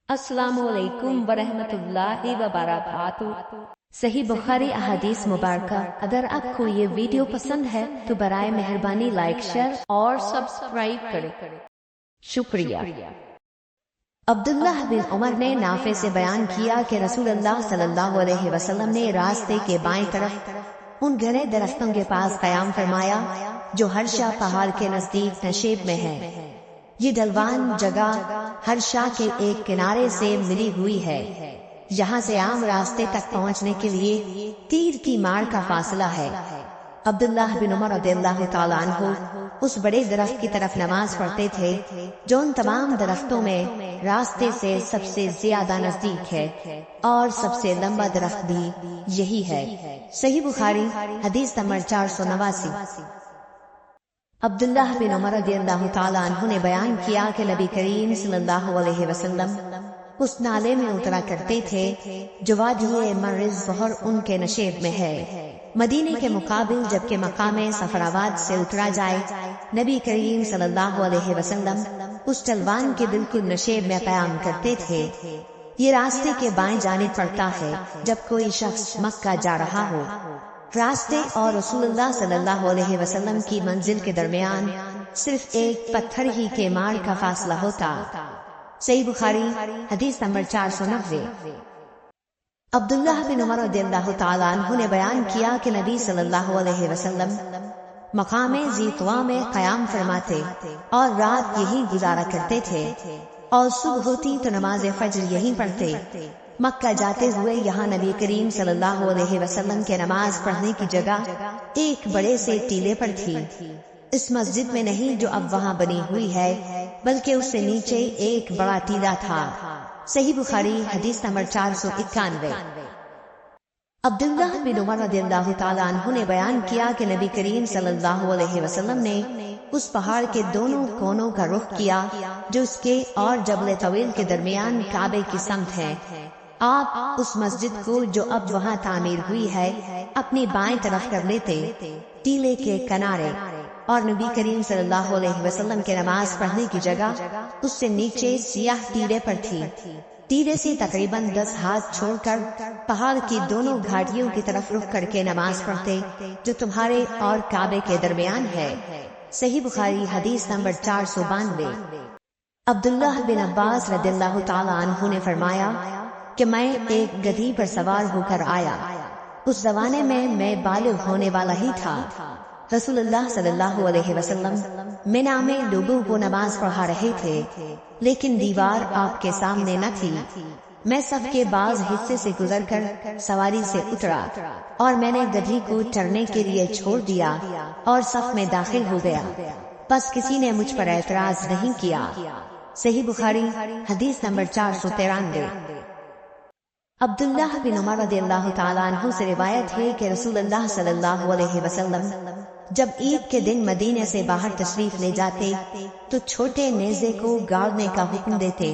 السلام علیکم ورحمۃ اللہ وبرکاتہ۔ صحیح بخاری احادیث مبارکہ۔ اگر آپ کو یہ ویڈیو پسند ہے تو برائے مہربانی لائک، شیئر اور سبسکرائب کریں۔ شکریہ۔ عبداللہ بن عمر نے نافع سے بیان کیا کہ رسول اللہ صلی اللہ علیہ وسلم نے راستے کے بائیں طرف ان گھنے درختوں کے پاس قیام فرمایا جو ہرشا پہاڑ کے نزدیک نشیب میں ہے۔ یہ ڈھلوان جگہ ہرشا کے ایک کنارے سے ملی ہوئی ہے۔ یہاں سے عام راستے تک پہنچنے کے لیے تیر کی مار کا فاصلہ ہے۔ عبداللہ بن عمر رضی اللہ تعالیٰ عنہ اس بڑے درخت کی طرف نماز پڑھتے تھے جو ان تمام درختوں میں راستے سے سب سے زیادہ نزدیک ہے، اور سب سے لمبا درخت بھی یہی ہے۔ صحیح بخاری حدیث نمبر 489۔ عبداللہ بن عمر رضی اللہ تعالیٰ عنہ نے بیان کیا کہ نبی کریم صلی اللہ علیہ وسلم اس نالے میں اترا کرتے تھے جو وادی مرز ظہر ان کے نشیب میں ہے۔ مدینے کے مقابل جبکہ مقام صفراواد سے اترا جائے، نبی کریم صلی اللہ علیہ وسلم اس ڈھلوان کے بالکل نشیب میں قیام کرتے تھے۔ یہ راستے کے بائیں جانب پڑتا ہے جب کوئی شخص مکہ جا رہا ہو۔ راستے اور رسول اللہ صلی اللہ علیہ وسلم کی منزل کے درمیان صرف ایک پتھر ہی کے مار کا فاصلہ ہوتا۔ صحیح بخاری حدیث نمبر 490۔ عبداللہ بن عمر رضی اللہ تعالیٰ عنہ نے بیان کیا کہ نبی صلی اللہ علیہ وسلم مقام ذی طویٰ میں قیام فرماتے اور رات یہی گزارا کرتے تھے، اور صبح ہوتی تو نماز فجر یہی پڑھتے۔ مکہ جاتے ہوئے یہاں نبی کریم صلی اللہ علیہ وسلم کے نماز پڑھنے کی جگہ ایک بڑے سے ٹیلے پر تھی۔ اس مسجد میں نہیں جو اب وہاں بنی ہوئی ہے، بلکہ اس سے نیچے ایک بڑا ٹیلا تھا۔ صحیح بخاری حدیث نمبر 491۔ عبداللہ بن عمر رضی اللہ تعالیٰ عنہ نے بیان کیا کہ نبی کریم صلی اللہ علیہ وسلم نے اس پہاڑ کے دونوں کونوں کا رخ کیا جو اس کے اور جبل طویل کے درمیان کعبے کی سمت ہے۔ آپ اس مسجد کو جو اب وہاں تعمیر ہوئی ہے اپنی بائیں طرف کر لیتے، ٹیلے کے کنارے، اور نبی کریم صلی اللہ علیہ وسلم کے نماز پڑھنے کی جگہ اس سے نیچے سیاہ ٹیلے پر تھی۔ ٹیلے سے تقریباً 10 ہاتھ چھوڑ کر پہاڑ کی دونوں گھاٹیوں کی طرف رخ کر کے نماز پڑھتے جو تمہارے اور کعبے کے درمیان ہے۔ صحیح بخاری حدیث نمبر 492۔ عبداللہ بن عباس رضی اللہ تعالیٰ عنہ نے فرمایا کہ میں ایک گدھی پر سوار ہو کر آیا۔ اس زمانے میں بالغ ہونے والا ہی تھا۔ رسول اللہ صلی اللہ علیہ وسلم منا میں لوگوں کو نماز پڑھا رہے تھے، لیکن دیوار آپ کے سامنے نہ تھی۔ میں صف کے بعض حصے سے گزر کر سواری سے اترا اور میں نے گدھی کو چرنے کے لیے چھوڑ دیا اور صف میں داخل ہو گیا، بس کسی نے مجھ پر اعتراض نہیں کیا۔ صحیح بخاری حدیث نمبر 493۔ عبداللہ بن عمر رضی اللہ تعالیٰ عنہ سے روایت ہے کہ رسول اللہ صلی اللہ علیہ وسلم جب عید کے دن مدینے سے باہر تشریف لے جاتے تو چھوٹے نیزے کو گاڑنے کا حکم دیتے۔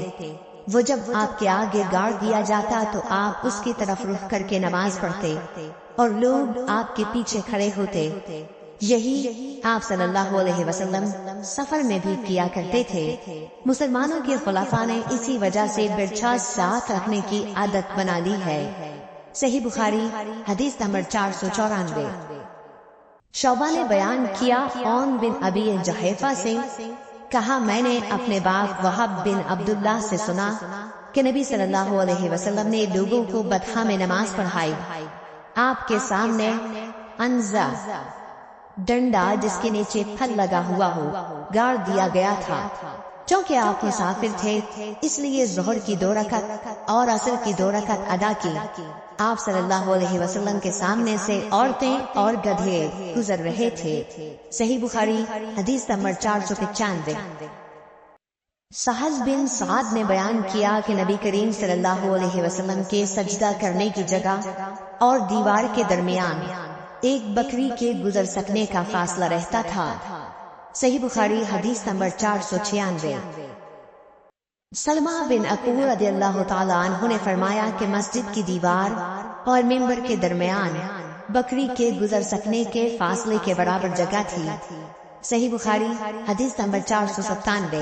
وہ جب آپ کے آگے گاڑ دیا جاتا تو آپ اس کی طرف رخ کر کے نماز پڑھتے اور لوگ آپ کے پیچھے کھڑے ہوتے۔ یہی آپ صلی اللہ علیہ وسلم سفر میں بھی کیا کرتے تھے۔ مسلمانوں کے خلفاء نے اسی وجہ سے برچھا ساتھ رکھنے کی عادت بنا لی ہے۔ صحیح بخاری حدیث نمبر 494۔ شعبہ نے بیان کیا عون بن ابی جحیفہ سے کہا میں نے اپنے باپ وہب بن عبداللہ سے سنا کہ نبی صلی اللہ علیہ وسلم نے لوگوں کو بطحا میں نماز پڑھائی۔ آپ کے سامنے انزا ڈنڈا جس کے نیچے پھل لگا ہوا ہو گاڑ دیا گیا تھا۔ چونکہ آپ مسافر تھے اس لیے ظہر کی 2 رکعت اور عصر کی 2 رکعت ادا کی۔ آپ صلی اللہ علیہ وسلم کے سامنے سے عورتیں اور گدھے گزر رہے تھے۔ صحیح بخاری حدیث نمبر 495۔ سہل بن سعد نے بیان کیا کہ نبی کریم صلی اللہ علیہ وسلم کے سجدہ کرنے کی جگہ اور دیوار کے درمیان ایک بکری کے گزر سکنے کا فاصلہ رہتا تھا۔ صحیح بخاری حدیث نمبر 496۔ سلمہ بن اکوع رضی اللہ تعالیٰ عنہ نے فرمایا کہ مسجد کی دیوار اور ممبر کے درمیان بکری کے گزر سکنے کے فاصلے کے برابر جگہ تھی۔ صحیح بخاری حدیث نمبر 497۔